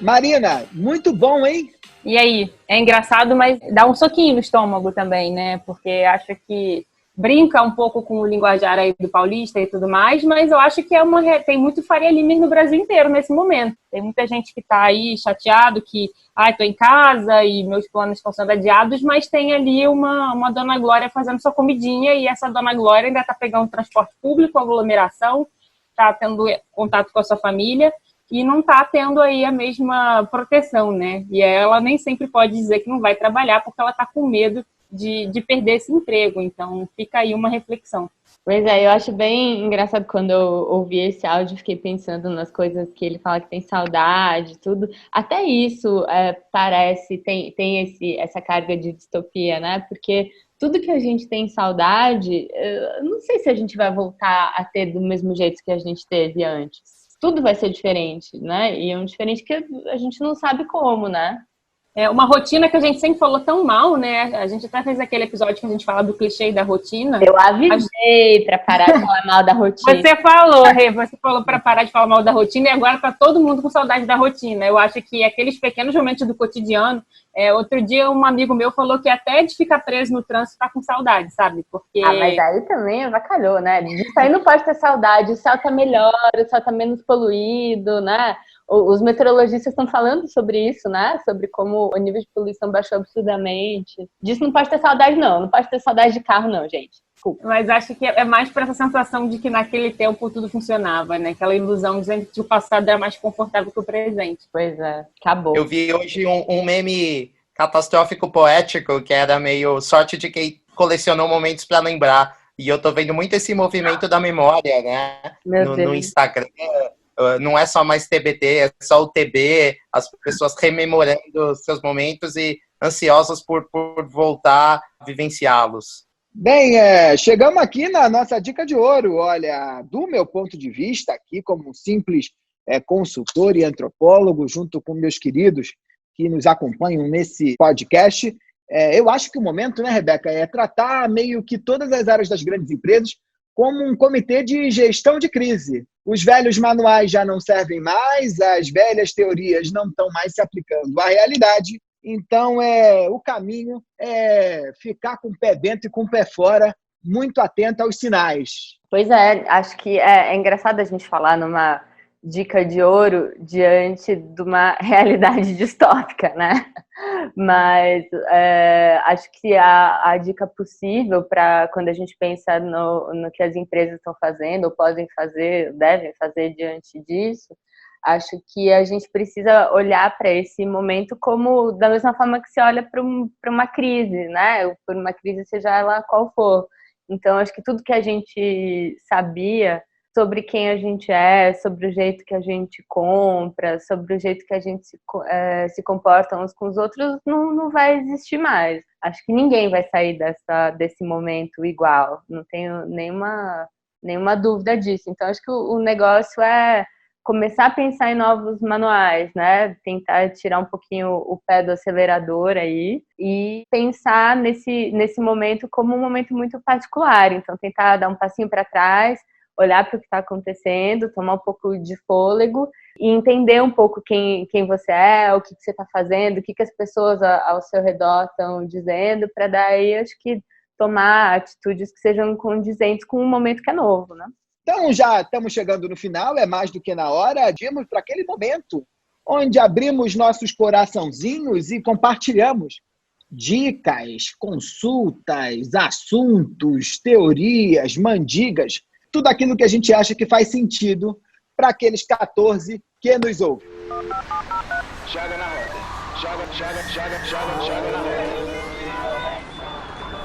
Marina, muito bom, hein? E aí? É engraçado, mas dá um soquinho no estômago também, né? Porque acho que brinca um pouco com o linguajar aí do paulista e tudo mais, mas eu acho que tem muito Faria Limer no Brasil inteiro nesse momento. Tem muita gente que tá aí chateado que, tô em casa e meus planos estão sendo adiados, mas tem ali uma Dona Glória fazendo sua comidinha e essa Dona Glória ainda tá pegando transporte público, aglomeração, tá tendo contato com a sua família e não tá tendo aí a mesma proteção, né? E ela nem sempre pode dizer que não vai trabalhar porque ela tá com medo de perder esse emprego. Então, fica aí uma reflexão. Pois é, eu acho bem engraçado quando eu ouvi esse áudio, fiquei pensando nas coisas que ele fala que tem saudade, tudo. Até isso parece, tem essa carga de distopia, né? Porque tudo que a gente tem saudade, eu não sei se a gente vai voltar a ter do mesmo jeito que a gente teve antes. Tudo vai ser diferente, né? E é um diferente que a gente não sabe como, né? É uma rotina que a gente sempre falou tão mal, né? A gente até fez aquele episódio que a gente fala do clichê da rotina. Eu avisei para parar de falar mal da rotina. Você falou, Rê, para parar de falar mal da rotina e agora tá todo mundo com saudade da rotina. Eu acho que aqueles pequenos momentos do cotidiano. Outro dia um amigo meu falou que até de ficar preso no trânsito tá com saudade, sabe? Porque... mas aí também avacalhou, né? Disso aí não pode ter saudade. O céu tá melhor, o céu tá menos poluído, né? Os meteorologistas estão falando sobre isso, né? Sobre como o nível de poluição baixou absurdamente. Disso não pode ter saudade, não. Não pode ter saudade de carro, não, gente. Desculpa. Mas acho que é mais para essa sensação de que naquele tempo tudo funcionava, né? Aquela ilusão dizendo que o passado era mais confortável que o presente. Pois é, acabou. Eu vi hoje um meme catastrófico poético que era meio sorte de quem colecionou momentos para lembrar. E eu tô vendo muito esse movimento da memória, né? No Instagram. Não é só mais TBT, é só o TB, as pessoas rememorando seus momentos e ansiosas por voltar a vivenciá-los. Bem, chegamos aqui na nossa dica de ouro. Olha, do meu ponto de vista, aqui como um simples consultor e antropólogo, junto com meus queridos que nos acompanham nesse podcast, eu acho que o momento, né, Rebeca, é tratar meio que todas as áreas das grandes empresas como um comitê de gestão de crise. Os velhos manuais já não servem mais, as velhas teorias não estão mais se aplicando à realidade. Então, o caminho é ficar com o pé dentro e com o pé fora, muito atento aos sinais. Pois é, acho que é engraçado a gente falar numa dica de ouro diante de uma realidade distópica, né? Mas acho que a dica possível para quando a gente pensa no que as empresas estão fazendo, ou podem fazer, devem fazer diante disso, acho que a gente precisa olhar para esse momento como da mesma forma que se olha para uma crise, né? Por uma crise, seja ela qual for. Então, acho que tudo que a gente sabia sobre quem a gente é, sobre o jeito que a gente compra, sobre o jeito que a gente se comporta uns com os outros, não vai existir mais. Acho que ninguém vai sair desse momento igual, não tenho nenhuma dúvida disso. Então, acho que o negócio é começar a pensar em novos manuais, né? Tentar tirar um pouquinho o pé do acelerador aí e pensar nesse momento como um momento muito particular. Então, tentar dar um passinho para trás, olhar para o que está acontecendo, tomar um pouco de fôlego e entender um pouco quem você é, o que você está fazendo, o que as pessoas ao seu redor estão dizendo, para daí, acho que, tomar atitudes que sejam condizentes com um momento que é novo, né? Então, já estamos chegando no final, é mais do que na hora, irmos para aquele momento onde abrimos nossos coraçãozinhos e compartilhamos dicas, consultas, assuntos, teorias, mandigas, tudo aquilo que a gente acha que faz sentido para aqueles 14 que nos ouvem. Joga na roda. Joga na roda.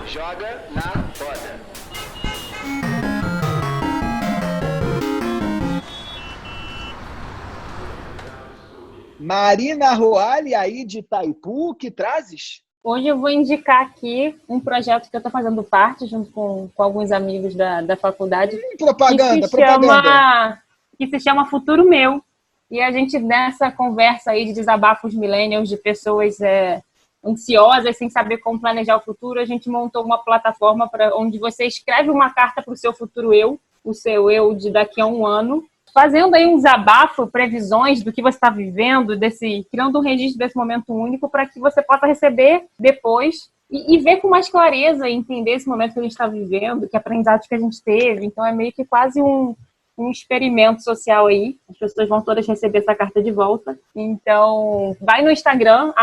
Joga na roda. Marina Roale, aí de Itaipu, que trazes? Hoje eu vou indicar aqui um projeto que eu estou fazendo parte, junto com alguns amigos da faculdade. Propaganda. Que se chama Futuro Meu. E a gente, nessa conversa aí de desabafos millennials, de pessoas ansiosas, sem saber como planejar o futuro, a gente montou uma plataforma onde você escreve uma carta para o seu futuro eu, o seu eu de daqui a um ano, fazendo aí um desabafo, previsões do que você está vivendo, criando um registro desse momento único para que você possa receber depois e ver com mais clareza e entender esse momento que a gente está vivendo, que aprendizados que a gente teve. Então é meio que quase um experimento social aí. As pessoas vão todas receber essa carta de volta. Então, vai no Instagram,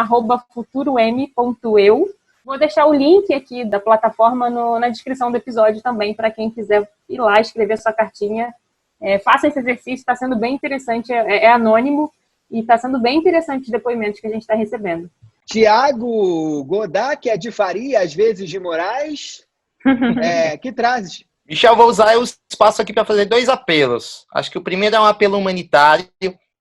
@futurom.eu. Vou deixar o link aqui da plataforma na descrição do episódio também, para quem quiser ir lá escrever sua cartinha. Faça esse exercício, está sendo bem interessante, é anônimo, e está sendo bem interessante os depoimentos que a gente está recebendo. Tiago Godá, que é de Faria, às vezes de Moraes, que trazes? Michel, vou usar o espaço aqui para fazer 2 apelos. Acho que o primeiro é um apelo humanitário.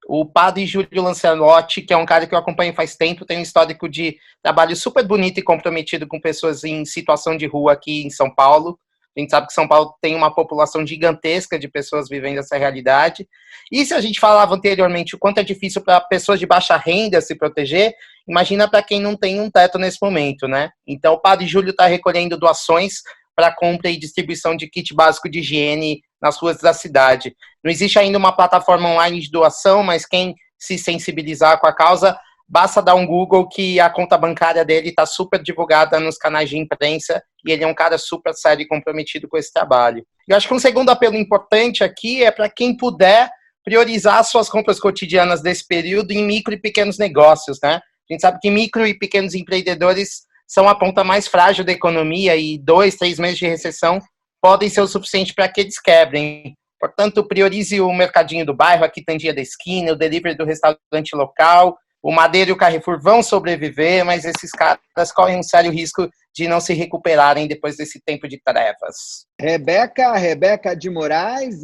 O padre Júlio Lancelotti, que é um cara que eu acompanho faz tempo, tem um histórico de trabalho super bonito e comprometido com pessoas em situação de rua aqui em São Paulo. A gente sabe que São Paulo tem uma população gigantesca de pessoas vivendo essa realidade. E se a gente falava anteriormente o quanto é difícil para pessoas de baixa renda se proteger, imagina para quem não tem um teto nesse momento, né? Então o padre Júlio está recolhendo doações para compra e distribuição de kit básico de higiene nas ruas da cidade. Não existe ainda uma plataforma online de doação, mas quem se sensibilizar com a causa, basta dar um Google que a conta bancária dele está super divulgada nos canais de imprensa e ele é um cara super sério e comprometido com esse trabalho. Eu acho que um segundo apelo importante aqui é para quem puder priorizar suas compras cotidianas desse período em micro e pequenos negócios, né? A gente sabe que micro e pequenos empreendedores são a ponta mais frágil da economia e 2, 3 meses de recessão podem ser o suficiente para que eles quebrem. Portanto, priorize o mercadinho do bairro, a quitandinha da esquina, o delivery do restaurante local. O Madeira e o Carrefour vão sobreviver, mas esses caras correm um sério risco de não se recuperarem depois desse tempo de trevas. Rebeca de Moraes,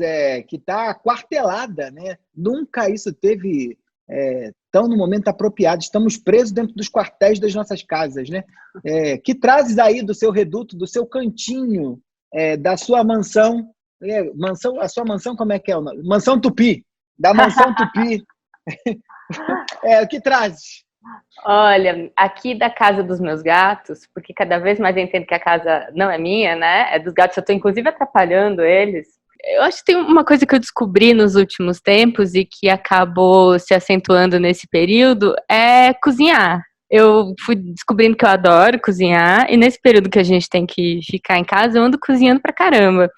que está aquartelada, né? Nunca isso teve tão no momento apropriado. Estamos presos dentro dos quartéis das nossas casas, né? Que trazes aí do seu reduto, do seu cantinho, da sua mansão. A sua mansão, como é que é o nome? Mansão Tupi. Da Mansão Tupi. O que trazes? Olha, aqui da casa dos meus gatos, porque cada vez mais eu entendo que a casa não é minha, né? É dos gatos, eu estou inclusive atrapalhando eles. Eu acho que tem uma coisa que eu descobri nos últimos tempos e que acabou se acentuando nesse período, é cozinhar. Eu fui descobrindo que eu adoro cozinhar e nesse período que a gente tem que ficar em casa, eu ando cozinhando pra caramba.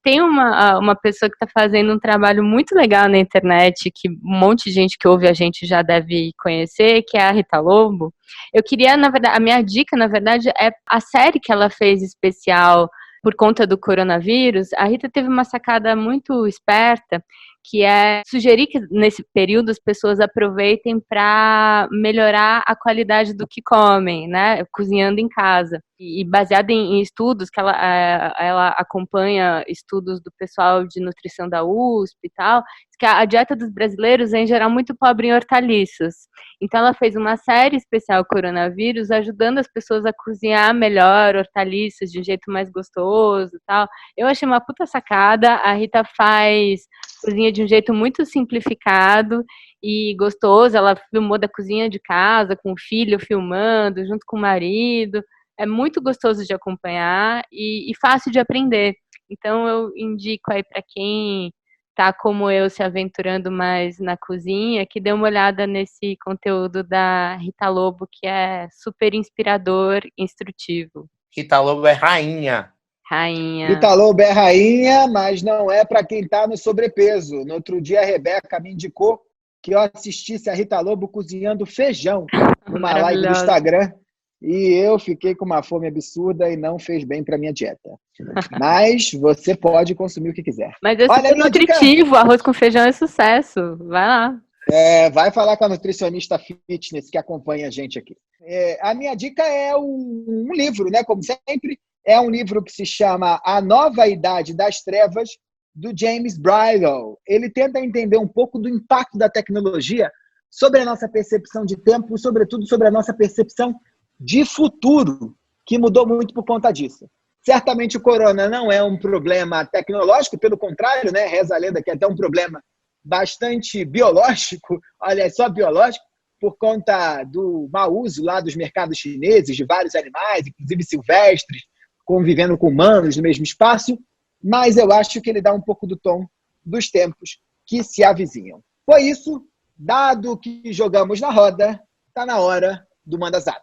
Tem uma pessoa que está fazendo um trabalho muito legal na internet, que um monte de gente que ouve a gente já deve conhecer, que é a Rita Lobo. Eu queria, na verdade, a minha dica, na verdade, é a série que ela fez especial por conta do coronavírus. A Rita teve uma sacada muito esperta, que é sugerir que nesse período as pessoas aproveitem para melhorar a qualidade do que comem, né, cozinhando em casa. E baseada em estudos, que ela acompanha estudos do pessoal de nutrição da USP e tal, que a dieta dos brasileiros é, em geral, muito pobre em hortaliças. Então ela fez uma série especial coronavírus, ajudando as pessoas a cozinhar melhor hortaliças de um jeito mais gostoso e tal. Eu achei uma puta sacada. A Rita faz cozinha de um jeito muito simplificado e gostoso. Ela filmou da cozinha de casa, com o filho filmando, junto com o marido. É muito gostoso de acompanhar e fácil de aprender. Então eu indico aí para quem tá como eu se aventurando mais na cozinha, que dê uma olhada nesse conteúdo da Rita Lobo, que é super inspirador e instrutivo. Rita Lobo é rainha. Rainha. Rita Lobo é rainha, mas não é para quem está no sobrepeso. No outro dia, a Rebeca me indicou que eu assistisse a Rita Lobo cozinhando feijão numa live do Instagram. E eu fiquei com uma fome absurda e não fez bem para minha dieta. Mas você pode consumir o que quiser. Mas é super nutritivo, arroz com feijão é sucesso. Vai lá. Vai falar com a nutricionista fitness que acompanha a gente aqui. A minha dica é um livro, né? Como sempre, é um livro que se chama A Nova Idade das Trevas, do James Bridle. Ele tenta entender um pouco do impacto da tecnologia sobre a nossa percepção de tempo, sobretudo sobre a nossa percepção de futuro, que mudou muito por conta disso. Certamente o corona não é um problema tecnológico, pelo contrário, né? Reza a lenda que é até um problema bastante biológico, olha, só biológico, por conta do mau uso lá dos mercados chineses, de vários animais, inclusive silvestres, convivendo com humanos no mesmo espaço, mas eu acho que ele dá um pouco do tom dos tempos que se avizinham. Foi isso, dado que jogamos na roda, está na hora do Manda Zap.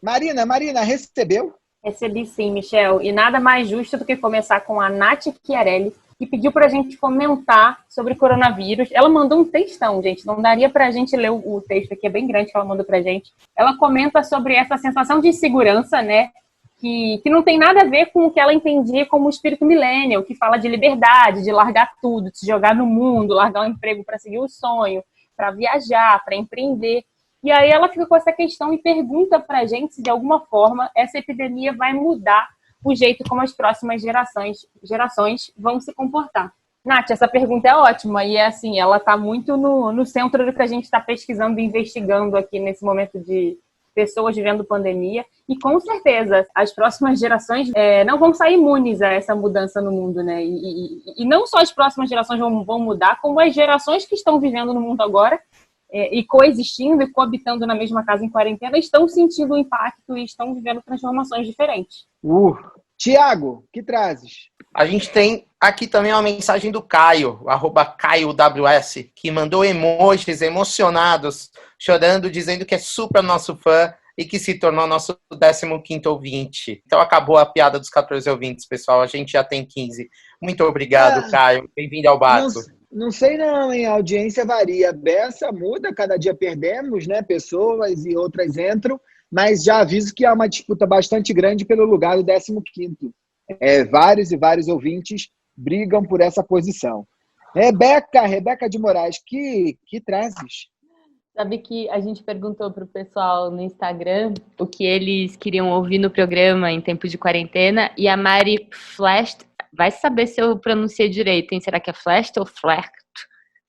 Marina, recebeu? Recebi sim, Michel. E nada mais justo do que começar com a Nath Chiarelli, que pediu para a gente comentar sobre coronavírus. Ela mandou um textão, gente. Não daria para a gente ler o texto aqui, é bem grande que ela mandou para a gente. Ela comenta sobre essa sensação de insegurança, né? Que não tem nada a ver com o que ela entendia como o espírito millennial, que fala de liberdade, de largar tudo, de se jogar no mundo, largar um emprego para seguir o sonho, para viajar, para empreender. E aí ela fica com essa questão e pergunta para a gente se, de alguma forma, essa epidemia vai mudar o jeito como as próximas gerações vão se comportar. Nath, essa pergunta é ótima e assim, ela está muito no centro do que a gente está pesquisando e investigando aqui nesse momento de pessoas vivendo pandemia. E com certeza, as próximas gerações não vão sair imunes a essa mudança no mundo, né? E não só as próximas gerações vão mudar, como as gerações que estão vivendo no mundo agora e coexistindo e coabitando na mesma casa em quarentena estão sentindo o impacto e estão vivendo transformações diferentes. Tiago, que trazes? A gente tem aqui também uma mensagem do Caio, @CaioWS, que mandou emojis emocionados, chorando, dizendo que é super nosso fã e que se tornou nosso 15º ouvinte. Então acabou a piada dos 14 ouvintes, pessoal. A gente já tem 15. Muito obrigado, Caio. Bem-vindo ao barco. Não sei não, hein? A audiência varia. A beça muda, cada dia perdemos, né? Pessoas e outras entram, mas já aviso que há uma disputa bastante grande pelo lugar do 15º. Vários e vários ouvintes brigam por essa posição. Rebeca de Moraes, que trazes? Sabe que a gente perguntou para o pessoal no Instagram o que eles queriam ouvir no programa em tempo de quarentena, e a Mari Flash, vai saber se eu pronunciei direito, hein? Será que é Flash ou Flecht?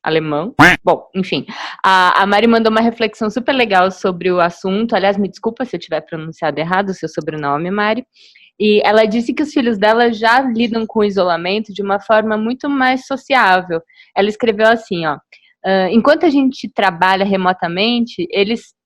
Alemão? Bom, enfim. A Mari mandou uma reflexão super legal sobre o assunto. Aliás, me desculpa se eu tiver pronunciado errado o seu sobrenome, Mari. E ela disse que os filhos dela já lidam com o isolamento de uma forma muito mais sociável. Ela escreveu assim, ó. Enquanto a gente trabalha remotamente,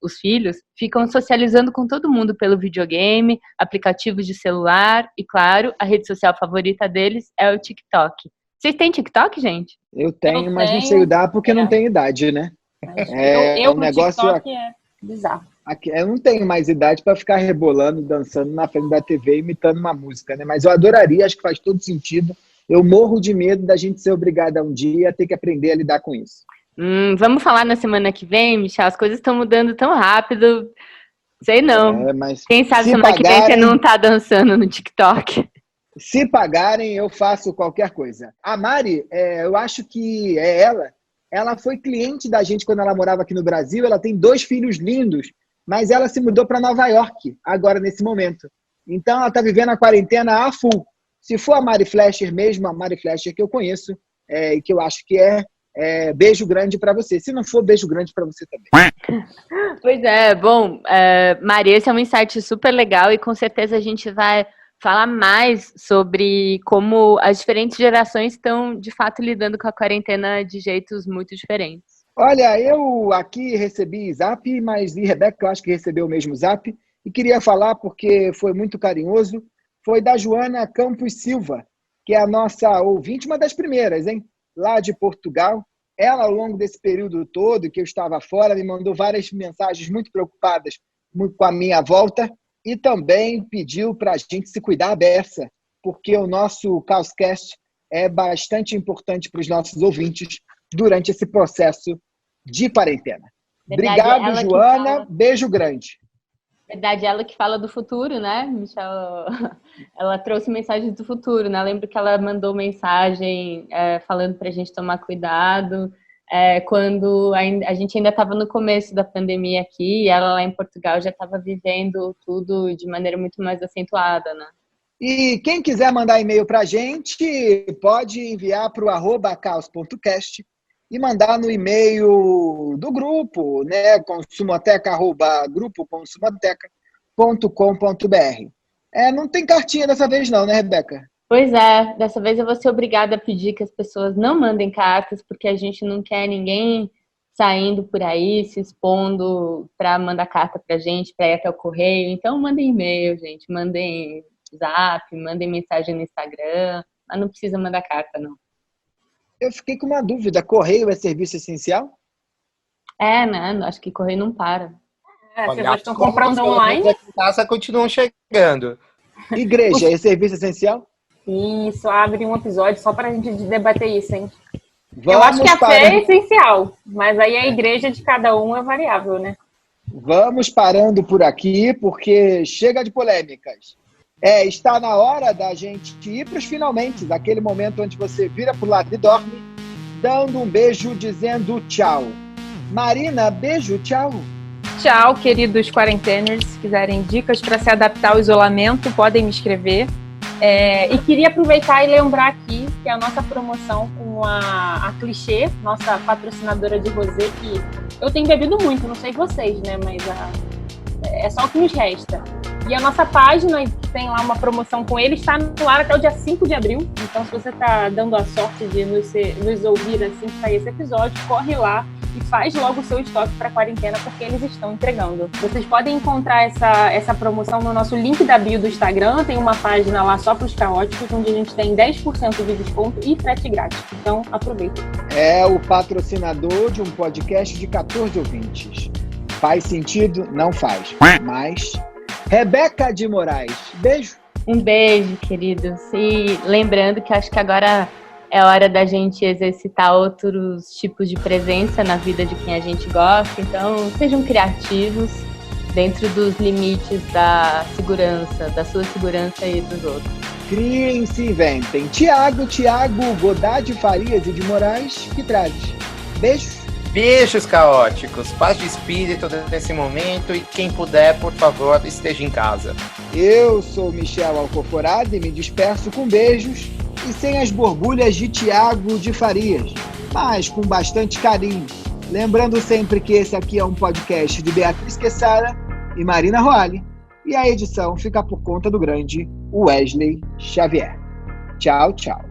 os filhos, ficam socializando com todo mundo pelo videogame, aplicativos de celular e, claro, a rede social favorita deles é o TikTok. Vocês têm TikTok, gente? Eu tenho, mas não sei dar porque não tenho idade, né? Eu no TikTok é bizarro. Eu não tenho mais idade para ficar rebolando, dançando na frente da TV, imitando uma música, né? Mas eu adoraria, acho que faz todo sentido. Eu morro de medo da gente ser obrigada um dia a ter que aprender a lidar com isso. Vamos falar na semana que vem, Michel? As coisas estão mudando tão rápido. Sei não. Mas quem sabe semana que vem você não tá dançando no TikTok. Se pagarem, eu faço qualquer coisa. A Mari, eu acho que ela foi cliente da gente quando ela morava aqui no Brasil. Ela tem 2 filhos lindos, mas ela se mudou para Nova York agora, nesse momento. Então, ela está vivendo a quarentena a full. Se for a Mari Fleischer mesmo, a Mari Fleischer que eu conheço, e que eu acho que beijo grande para você. Se não for, beijo grande para você também. Pois é, bom, Maria, esse é um insight super legal e com certeza a gente vai falar mais sobre como as diferentes gerações estão, de fato, lidando com a quarentena de jeitos muito diferentes. Olha, eu aqui recebi zap, mas Rebeca, eu acho que recebeu o mesmo zap, e queria falar, porque foi muito carinhoso, foi da Joana Campos Silva, que é a nossa ouvinte, uma das primeiras, hein? Lá de Portugal. Ela, ao longo desse período todo que eu estava fora, me mandou várias mensagens muito preocupadas com a minha volta e também pediu para a gente se cuidar a beça, porque o nosso Caoscast é bastante importante para os nossos ouvintes durante esse processo de quarentena. Verdade, obrigado, Joana. Beijo grande. Verdade, ela que fala do futuro, né, Michel? Ela trouxe mensagens do futuro, né? Eu lembro que ela mandou mensagem falando para a gente tomar cuidado, quando a gente ainda estava no começo da pandemia aqui, e ela lá em Portugal já estava vivendo tudo de maneira muito mais acentuada, né? E quem quiser mandar e-mail para a gente, pode enviar para o @caos.cast e mandar no e-mail do grupo, né, consumoteca@grupoconsumoteca.com.br. Não tem cartinha dessa vez não, né, Rebeca? Pois é, dessa vez eu vou ser obrigada a pedir que as pessoas não mandem cartas, porque a gente não quer ninguém saindo por aí, se expondo para mandar carta pra gente, para ir até o correio. Então mandem e-mail, gente, mandem zap, mandem mensagem no Instagram. mas não precisa mandar carta, não. Eu fiquei com uma dúvida. Correio é serviço essencial? Não, acho que correio não para. As Olha, pessoas estão comprando online. Aqui em casa continuam chegando. Igreja é serviço essencial? Isso, abre um episódio só pra gente debater isso, hein? Vamos Eu acho que a fé parando- é essencial, mas aí a igreja de cada um é variável, né? Vamos parando por aqui, porque chega de polêmicas. Está na hora da gente ir para os finalmente, daquele momento onde você vira para o lado e dorme, dando um beijo, dizendo tchau. Marina, beijo, tchau. Tchau, queridos quarenteners. Se quiserem dicas para se adaptar ao isolamento, podem me escrever. E queria aproveitar e lembrar aqui que a nossa promoção com a Clichê, nossa patrocinadora de rosé, que eu tenho bebido muito, não sei vocês, né? Mas é só o que nos resta. E a nossa página, que tem lá uma promoção com eles, está no ar até o dia 5 de abril. Então, se você está dando a sorte de nos ouvir assim que sair esse episódio, corre lá e faz logo o seu estoque para quarentena, porque eles estão entregando. Vocês podem encontrar essa promoção no nosso link da bio do Instagram. Tem uma página lá só para os caóticos, onde a gente tem 10% de desconto e frete grátis. Então, aproveitem. É o patrocinador de um podcast de 14 ouvintes. Faz sentido? Não faz. Mas, Rebeca de Moraes, beijo. Um beijo, queridos. E lembrando que acho que agora é hora da gente exercitar outros tipos de presença na vida de quem a gente gosta. Então, sejam criativos dentro dos limites da segurança, da sua segurança e dos outros. Criem, se inventem. Tiago Godade Farias e de Moraes, que traz. Beijos. Beijos caóticos, paz de espírito nesse momento e quem puder, por favor, esteja em casa. Eu sou Michel Alcoforado e me despeço com beijos e sem as borbulhas de Tiago de Farias, mas com bastante carinho. Lembrando sempre que esse aqui é um podcast de Beatriz Quessara e Marina Roale, e a edição fica por conta do grande Wesley Xavier. Tchau, tchau.